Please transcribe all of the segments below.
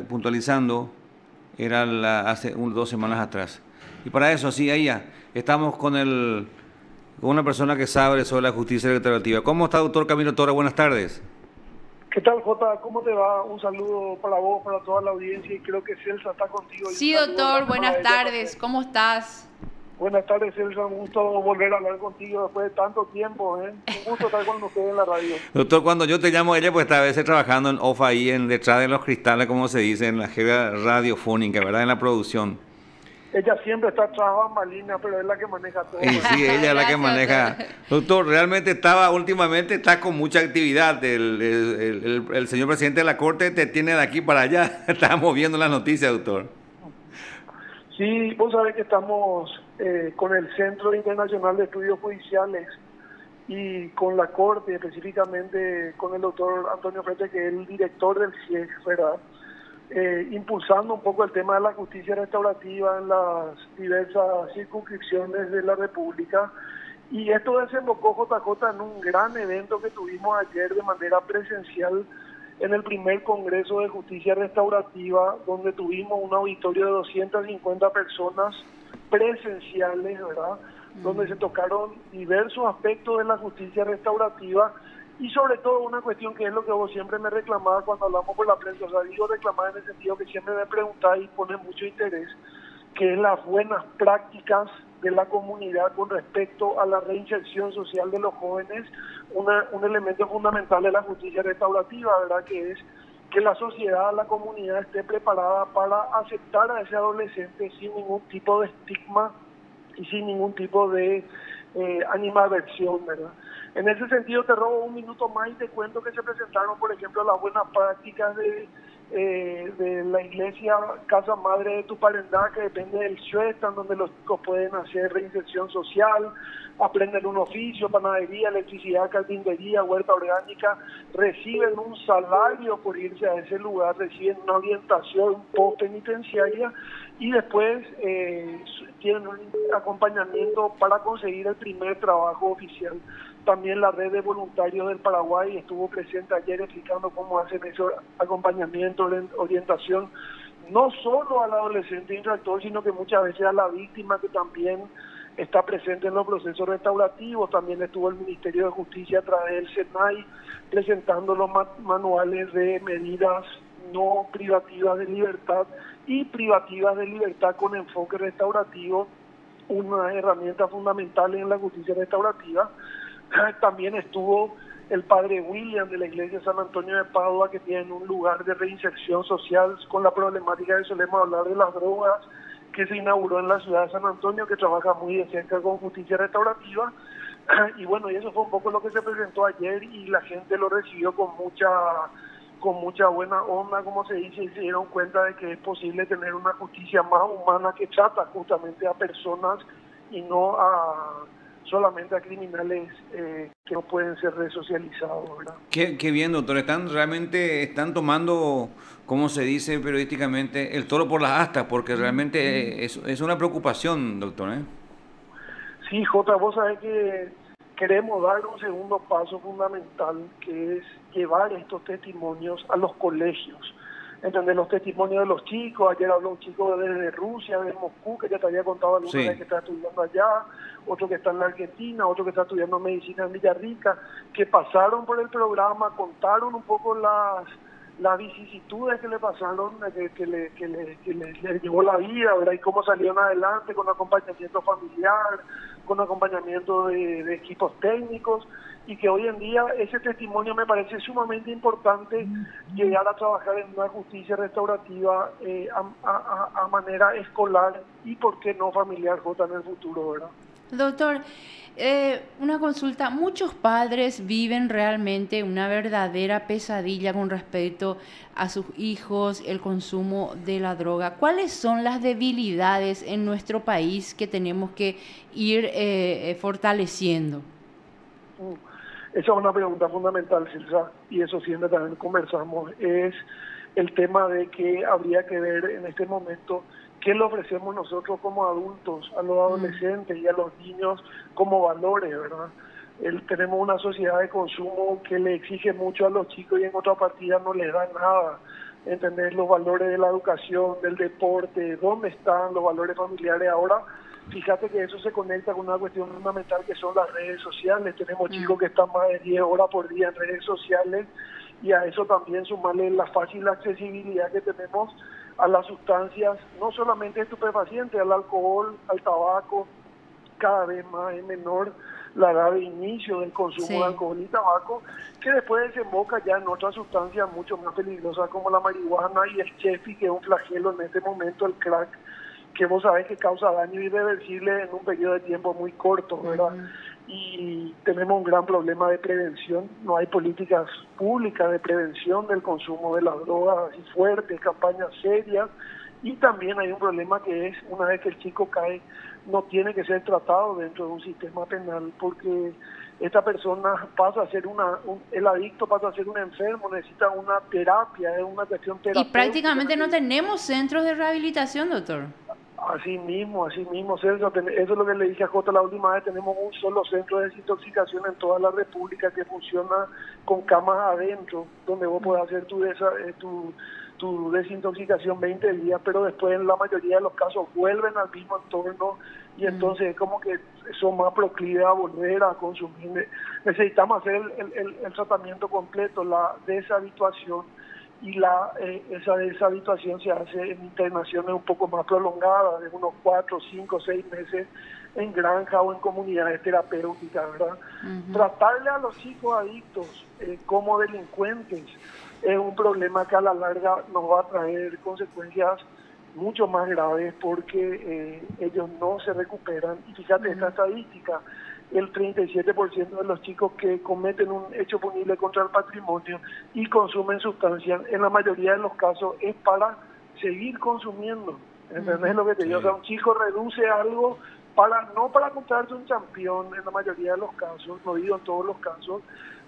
puntualizando, era hace 2 semanas atrás. Y para eso, así, ahí ya, estamos con una persona que sabe sobre la justicia restaurativa. ¿Cómo está, doctor Camilo Torres? Buenas tardes. ¿Qué tal, Jota? ¿Cómo te va? Un saludo para vos, para toda la audiencia, y creo que Celsa está contigo, y un Sí, saludo doctor, grande para buenas ella también. tardes, ¿cómo estás? Buenas tardes, Celsa, un gusto volver a hablar contigo después de tanto tiempo, ¿eh? Un gusto estar con ustedes en la radio. Doctor, cuando yo te llamo a ella, pues está a veces trabajando en off ahí, detrás de los cristales, como se dice, en la jerga radiofónica, ¿verdad? En la producción. Ella siempre está tras bambalinas, pero es la que maneja todo, Y ¿verdad? sí, ella es la que Gracias, maneja. doctor. Doctor, realmente últimamente está con mucha actividad. El señor presidente de la Corte te tiene de aquí para allá. Estábamos viendo las noticias, doctor. Sí, vos sabés que estamos con el Centro Internacional de Estudios Judiciales y con la Corte, específicamente con el doctor Antonio Frete, que es el director del CIEG, ¿verdad? Impulsando un poco el tema de la justicia restaurativa en las diversas circunscripciones de la República. Y esto desembocó, JJ, en un gran evento que tuvimos ayer de manera presencial en el primer Congreso de Justicia Restaurativa, donde tuvimos un auditorio de 250 personas presenciales, ¿verdad? Donde se tocaron diversos aspectos de la justicia restaurativa y sobre todo una cuestión que es lo que vos siempre me reclamabas cuando hablamos por la prensa. O sea, digo reclamar en el sentido que siempre me preguntás y pones mucho interés, que es las buenas prácticas de la comunidad con respecto a la reinserción social de los jóvenes, un elemento fundamental de la justicia restaurativa, ¿verdad? Que es que la sociedad, la comunidad esté preparada para aceptar a ese adolescente sin ningún tipo de estigma y sin ningún tipo de animadversión, ¿verdad? En ese sentido te robo un minuto más y te cuento que se presentaron, por ejemplo, las buenas prácticas de la iglesia Casa Madre de Tuparendá, que depende del Chuestan, donde los chicos pueden hacer reinserción social, aprender un oficio, panadería, electricidad, carpintería, huerta orgánica, reciben un salario por irse a ese lugar, reciben una orientación post-penitenciaria y después tienen un acompañamiento para conseguir el primer trabajo oficial. También la red de voluntarios del Paraguay estuvo presente ayer explicando cómo hacen ese acompañamiento, orientación, no solo al adolescente infractor, sino que muchas veces a la víctima, que también está presente en los procesos restaurativos. También estuvo el Ministerio de Justicia a través del SENAI presentando los manuales de medidas no privativas de libertad y privativas de libertad con enfoque restaurativo, una herramienta fundamental en la justicia restaurativa. También estuvo el padre William de la iglesia San Antonio de Padua, que tiene un lugar de reinserción social con la problemática que solemos hablar de las drogas, que se inauguró en la ciudad de San Antonio, que trabaja muy de cerca con justicia restaurativa. Y bueno, y eso fue un poco lo que se presentó ayer y la gente lo recibió con mucha buena onda, como se dice, y se dieron cuenta de que es posible tener una justicia más humana que trata justamente a personas y no solamente a criminales que no pueden ser resocializados, ¿verdad? Qué bien, doctor. Realmente están tomando, como se dice periodísticamente, el toro por las astas, porque realmente es una preocupación, doctor, ¿eh? Sí, Jota, vos sabés que queremos dar un segundo paso fundamental, que es llevar estos testimonios a los colegios. Entender los testimonios de los chicos. Ayer habló un chico desde Rusia, de Moscú, que ya te había contado alguna Sí. vez que está estudiando allá, otro que está en la Argentina, otro que está estudiando medicina en Villarrica, que pasaron por el programa, contaron un poco las vicisitudes que le pasaron, que le llevó la vida, ¿verdad? Y cómo salieron adelante con acompañamiento familiar, con acompañamiento de equipos técnicos, y que hoy en día ese testimonio me parece sumamente importante, llegar a trabajar en una justicia restaurativa a manera escolar y, por qué no, familiar, Jota, en el futuro, ¿verdad? Doctor, una consulta. Muchos padres viven realmente una verdadera pesadilla con respecto a sus hijos, el consumo de la droga. ¿Cuáles son las debilidades en nuestro país que tenemos que ir fortaleciendo? Esa es una pregunta fundamental, Silsa, y eso siempre también conversamos. Es el tema de que habría que ver en este momento qué le ofrecemos nosotros como adultos a los adolescentes y a los niños como valores, ¿verdad? Tenemos una sociedad de consumo que le exige mucho a los chicos y en otra partida no les da nada. entender los valores de la educación, del deporte, dónde están los valores familiares ahora. Fíjate que eso se conecta con una cuestión fundamental que son las redes sociales. Tenemos chicos que están más de 10 horas por día en redes sociales, y a eso también sumarle la fácil accesibilidad que tenemos a las sustancias, no solamente estupefacientes, al alcohol, al tabaco. Cada vez más es menor la edad de inicio del consumo de alcohol y tabaco, que después desemboca ya en otras sustancias mucho más peligrosas como la marihuana y el chefi, que es un flagelo en este momento, el crack, que vos sabés que causa daño irreversible en un periodo de tiempo muy corto, ¿verdad? Y tenemos un gran problema de prevención. No hay políticas públicas de prevención del consumo de las drogas así fuertes, campañas serias, y también hay un problema que es, una vez que el chico cae, no tiene que ser tratado dentro de un sistema penal, porque esta persona pasa a ser el adicto pasa a ser un enfermo, necesita una terapia, es una cuestión terapéutica. Y prácticamente no tenemos centros de rehabilitación, doctor. Así mismo, Celso, eso es lo que le dije a Jota la última vez. Tenemos un solo centro de desintoxicación en toda la República que funciona con camas adentro, donde vos podés hacer tu desintoxicación 20 días, pero después en la mayoría de los casos vuelven al mismo entorno, y entonces es como que son más proclives a volver a consumir. Necesitamos hacer el tratamiento completo, la deshabituación, y esa deshabituación se hace en internaciones un poco más prolongadas, de unos 4, 5, 6 meses en granja o en comunidades terapéuticas, ¿verdad? Tratarle a los chicos adictos como delincuentes es un problema que a la larga nos va a traer consecuencias mucho más graves, porque ellos no se recuperan. Y fíjate esta estadística: el 37% de los chicos que cometen un hecho punible contra el patrimonio y consumen sustancias, en la mayoría de los casos es para seguir consumiendo. ¿Entendés lo que te digo? O sea, un chico reduce algo no para comprarse un champión en la mayoría de los casos, no digo en todos los casos,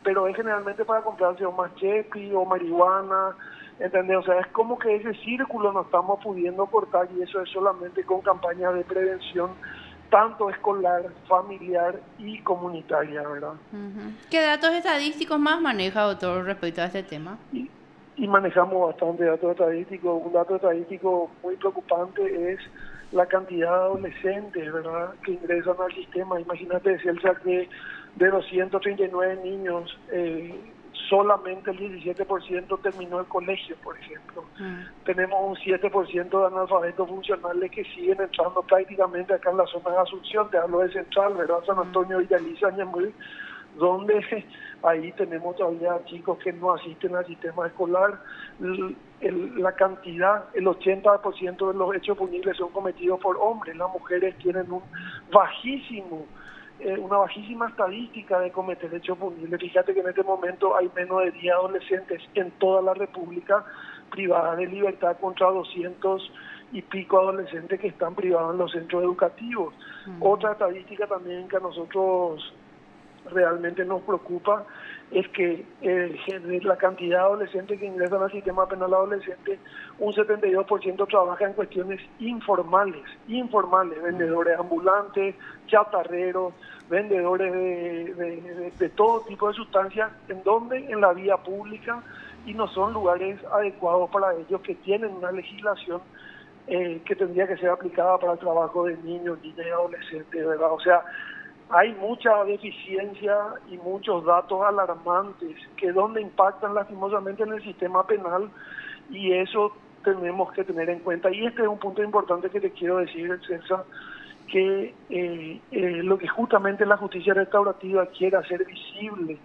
pero es generalmente para comprarse un machepi o marihuana, ¿entendés? O sea, es como que ese círculo no estamos pudiendo cortar, y eso es solamente con campañas de prevención, tanto escolar, familiar y comunitaria, ¿verdad? ¿Qué datos estadísticos más maneja, doctor, respecto a este tema? Y manejamos bastante datos estadísticos. Un dato estadístico muy preocupante es la cantidad de adolescentes, ¿verdad?, que ingresan al sistema. Imagínate, Celsa, que de 239 niños, solamente el 17% terminó el colegio, por ejemplo. Tenemos un 7% de analfabetos funcionales que siguen entrando prácticamente acá en la zona de Asunción. Te hablo de Central, ¿verdad?, San Antonio, Villaliza, Ñemby, donde ahí tenemos todavía chicos que no asisten al sistema escolar. La cantidad, el 80% de los hechos punibles son cometidos por hombres. Las mujeres tienen una bajísima estadística de cometer hechos punibles. Fíjate que en este momento hay menos de 10 adolescentes en toda la República privadas de libertad, contra 200 y pico adolescentes que están privados en los centros educativos. Otra estadística también que a nosotros realmente nos preocupa es que la cantidad de adolescentes que ingresan al sistema penal adolescente, un 72% trabaja en cuestiones informales, vendedores ambulantes, chatarreros, vendedores de todo tipo de sustancias, en la vía pública, y no son lugares adecuados para ellos, que tienen una legislación que tendría que ser aplicada para el trabajo de niños, niñas y adolescentes, ¿verdad? O sea, hay mucha deficiencia y muchos datos alarmantes que donde impactan lastimosamente en el sistema penal, y eso tenemos que tener en cuenta. Y este es un punto importante que te quiero decir, César, que lo que justamente la justicia restaurativa quiere hacer visible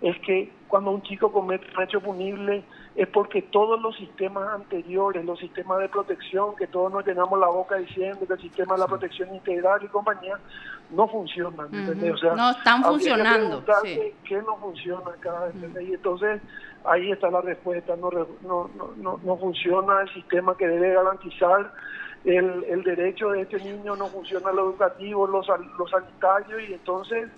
es que cuando un chico comete un hecho punible es porque todos los sistemas anteriores, los sistemas de protección, que todos nos llenamos la boca diciendo que el sistema de la protección integral y compañía no funcionan, ¿entendés? O sea, no están funcionando. Sí. ¿Qué no funciona acá? Y entonces ahí está la respuesta: no funciona el sistema que debe garantizar el derecho de este niño, no funciona lo educativo, lo sanitario, y entonces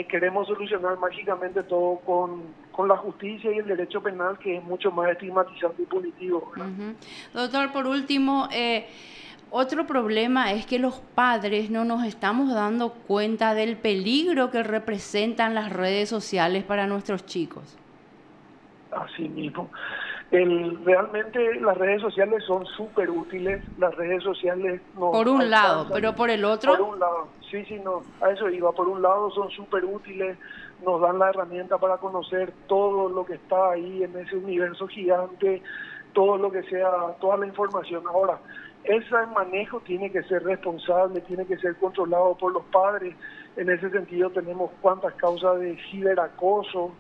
queremos solucionar mágicamente todo con la justicia y el derecho penal, que es mucho más estigmatizante y punitivo, ¿verdad? Doctor, por último, otro problema es que los padres no nos estamos dando cuenta del peligro que representan las redes sociales para nuestros chicos. Así mismo. Realmente las redes sociales son súper útiles, las redes sociales nos Por un lado, alcanzan. pero por el otro... Por un lado, sí, no, a eso iba. Por un lado son súper útiles, nos dan la herramienta para conocer todo lo que está ahí en ese universo gigante, todo lo que sea, toda la información. Ahora, ese manejo tiene que ser responsable, tiene que ser controlado por los padres. En ese sentido tenemos cuantas causas de ciberacoso,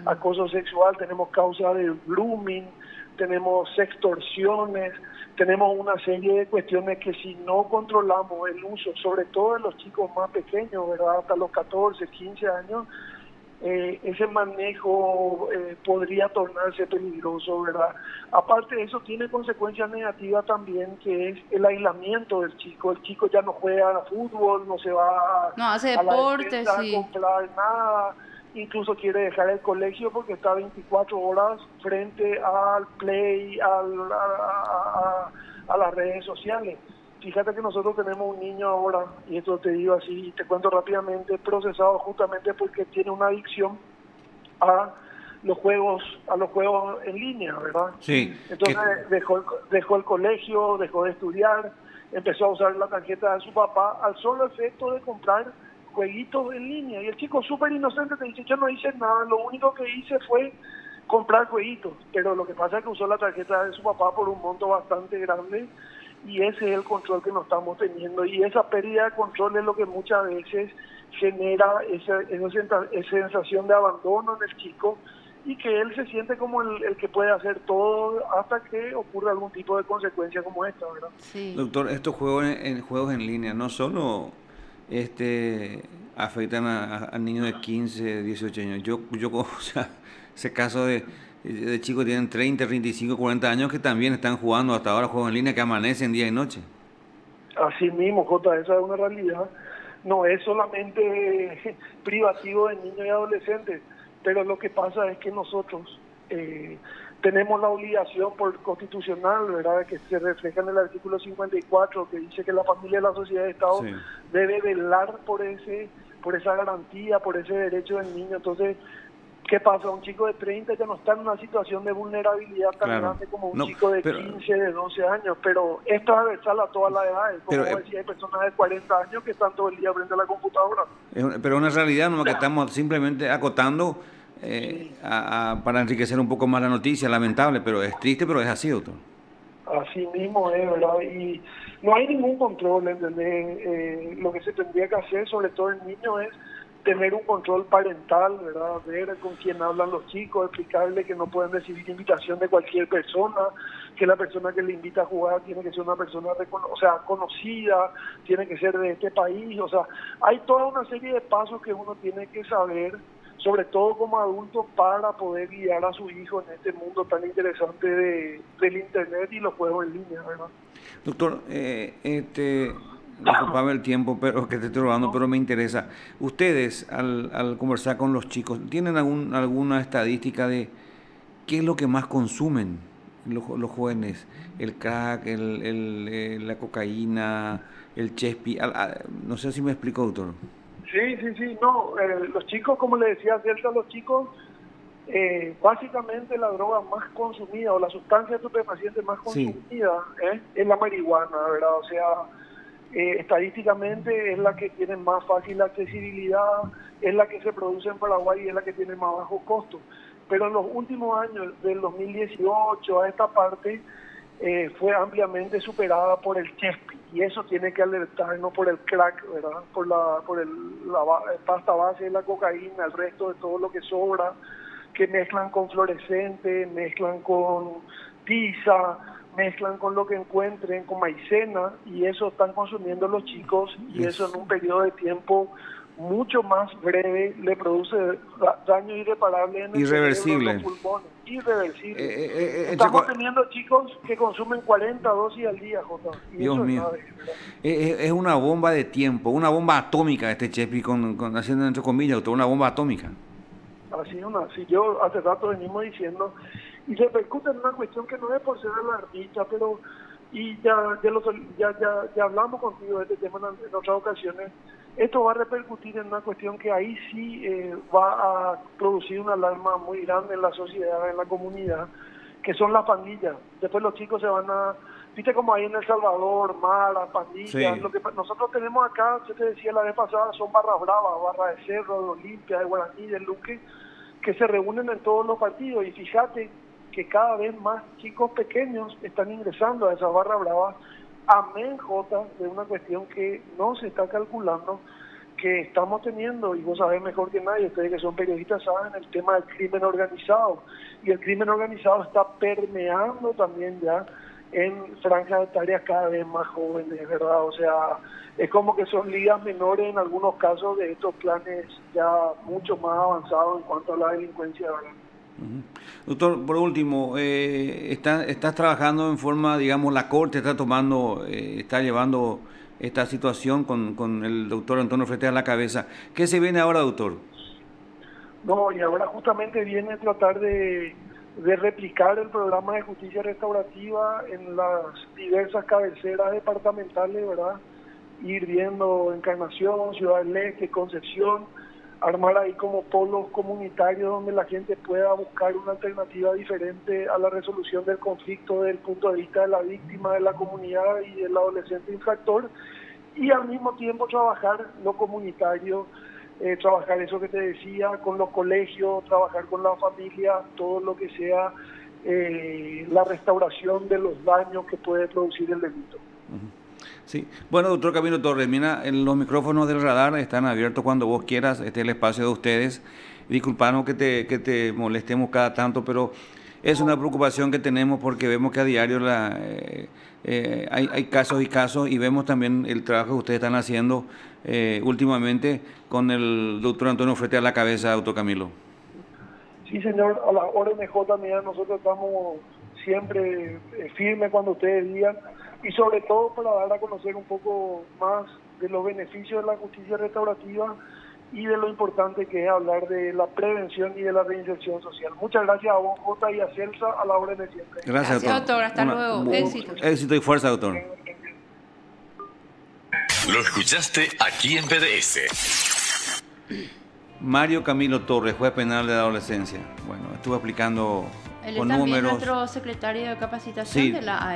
acoso sexual, tenemos causas de grooming, tenemos sextorsiones, tenemos una serie de cuestiones que si no controlamos el uso, sobre todo en los chicos más pequeños, ¿verdad? Hasta los 14, 15 años, ese manejo podría tornarse peligroso, ¿verdad? Aparte de eso, tiene consecuencias negativas también, que es el aislamiento del chico. El chico ya no juega fútbol, no se va No hace a la deporte, despensa sí. a comprar nada, incluso quiere dejar el colegio porque está 24 horas frente al play, a las redes sociales. Fíjate que nosotros tenemos un niño ahora, y esto te digo así, y te cuento rápidamente, procesado justamente porque tiene una adicción a los juegos en línea, ¿verdad? Sí. Entonces dejó el colegio, dejó de estudiar, empezó a usar la tarjeta de su papá al solo efecto de comprar jueguitos en línea. Y el chico súper inocente te dice, yo no hice nada, lo único que hice fue comprar jueguitos. Pero lo que pasa es que usó la tarjeta de su papá por un monto bastante grande, y ese es el control que no estamos teniendo, y esa pérdida de control es lo que muchas veces genera esa sensación de abandono en el chico, y que él se siente como el que puede hacer todo hasta que ocurra algún tipo de consecuencia como esta, ¿verdad? Sí. Doctor, estos juegos en línea no solo afectan a niños de 15, 18 años. Yo o sea, ese caso de chicos que tienen 30, 35, 40 años que también están jugando hasta ahora juegos en línea que amanecen día y noche. Así mismo, Jota, esa es una realidad. No es solamente privativo de niños y adolescentes, pero lo que pasa es que nosotros tenemos la obligación constitucional, ¿verdad?, que se refleja en el artículo 54, que dice que la familia y la sociedad de Estado Sí. debe velar por esa garantía, por ese derecho del niño. Entonces, ¿qué pasa? Un chico de 30 ya no está en una situación de vulnerabilidad tan Claro. grande como un No, chico de pero- 15, de 12 años, pero es transversal a todas las edades. Como Pero, decía, hay personas de 40 años que están todo el día frente a la computadora. Pero es una realidad, ¿no?, que estamos simplemente acotando Sí. para enriquecer un poco más la noticia, lamentable, pero es triste, pero es así, doctor. Así mismo es, ¿verdad? Y no hay ningún control, ¿entendés? Lo que se tendría que hacer, sobre todo en niños, es tener un control parental, ¿verdad? Ver con quién hablan los chicos, explicarle que no pueden recibir invitación de cualquier persona, que la persona que le invita a jugar tiene que ser una persona conocida, tiene que ser de este país. O sea, hay toda una serie de pasos que uno tiene que saber, sobre todo como adulto, para poder guiar a su hijo en este mundo tan interesante del internet y los juegos en línea, ¿verdad? Doctor, disculpame el tiempo pero que te estoy robando, pero me interesa. Ustedes, al conversar con los chicos, ¿tienen alguna estadística de qué es lo que más consumen los jóvenes? El crack, la cocaína, el chespi. No sé si me explico, doctor. Sí, no, los chicos, como le decía Celta, los chicos, básicamente la droga más consumida o la sustancia estupefaciente más consumida es la marihuana, ¿verdad? O sea, estadísticamente es la que tiene más fácil accesibilidad, es la que se produce en Paraguay y es la que tiene más bajo costo. Pero en los últimos años, del 2018 a esta parte, fue ampliamente superada por el chespi, y eso tiene que alertarnos por el crack, ¿verdad? Por la pasta base de la cocaína, el resto de todo lo que sobra, que mezclan con fluorescente, mezclan con tiza, mezclan con lo que encuentren, con maicena, y eso están consumiendo los chicos, y eso en un periodo de tiempo mucho más breve le produce daño irreparable en el Irreversible. cerebro, los pulmones, irreversible. Estamos teniendo chicos que consumen 40 dosis al día, Jota. Y Dios eso mío. Es una bomba de tiempo, una bomba atómica este Chespi, haciendo entre comillas, doctor, una bomba atómica. Así yo hace rato venimos diciendo, y repercute en una cuestión que no es por ser alarmista, pero ya hablamos contigo de este tema en otras ocasiones. Esto va a repercutir en una cuestión que ahí sí va a producir una alarma muy grande en la sociedad, en la comunidad, que son las pandillas. Después los chicos se van a... Viste como ahí en El Salvador, Mara, pandillas. Sí. Lo que nosotros tenemos acá, yo te decía la vez pasada, son barras bravas, barra de Cerro, de Olimpia, de Guaraní, de Luque, que se reúnen en todos los partidos. Y fíjate que cada vez más chicos pequeños están ingresando a esas barras bravas, amén, Jota, de una cuestión que no se está calculando, que estamos teniendo, y vos sabés mejor que nadie, ustedes que son periodistas saben, el tema del crimen organizado. Y el crimen organizado está permeando también ya en franjas etarias cada vez más jóvenes, ¿verdad? O sea, es como que son ligas menores en algunos casos de estos planes ya mucho más avanzados en cuanto a la delincuencia, ¿verdad? Doctor, por último, estás trabajando en forma, digamos, la Corte está tomando, está llevando esta situación con el doctor Antonio Fretes a la cabeza. ¿Qué se viene ahora, doctor? No, y ahora justamente viene a tratar de replicar el programa de justicia restaurativa en las diversas cabeceras departamentales, ¿verdad? Ir viendo Encarnación, Ciudad del Este, Concepción, armar ahí como polos comunitarios donde la gente pueda buscar una alternativa diferente a la resolución del conflicto desde el punto de vista de la víctima, de la comunidad y del adolescente infractor, y al mismo tiempo trabajar lo comunitario, trabajar eso que te decía, con los colegios, trabajar con la familia, todo lo que sea la restauración de los daños que puede producir el delito. Sí. Bueno, doctor Camilo Torres, mira, los micrófonos del radar están abiertos cuando vos quieras, este es el espacio de ustedes. Disculpanos que te molestemos cada tanto, pero es una preocupación que tenemos porque vemos que a diario hay casos y casos, y vemos también el trabajo que ustedes están haciendo últimamente con el doctor Antonio Fretes a la cabeza, doctor Camilo. Sí, señor, a la ONJ también nosotros estamos siempre firmes cuando ustedes digan, y sobre todo para dar a conocer un poco más de los beneficios de la justicia restaurativa y de lo importante que es hablar de la prevención y de la reinserción social. Muchas gracias a vos, Jota, y a Celsa, a la orden de siempre. Gracias, doctor. Hasta luego. Éxito. Éxito y fuerza, doctor. Lo escuchaste aquí en PDS. Mario Camilo Torres, juez penal de adolescencia. Bueno, estuve explicando Él con es también números. nuestro secretario de capacitación de la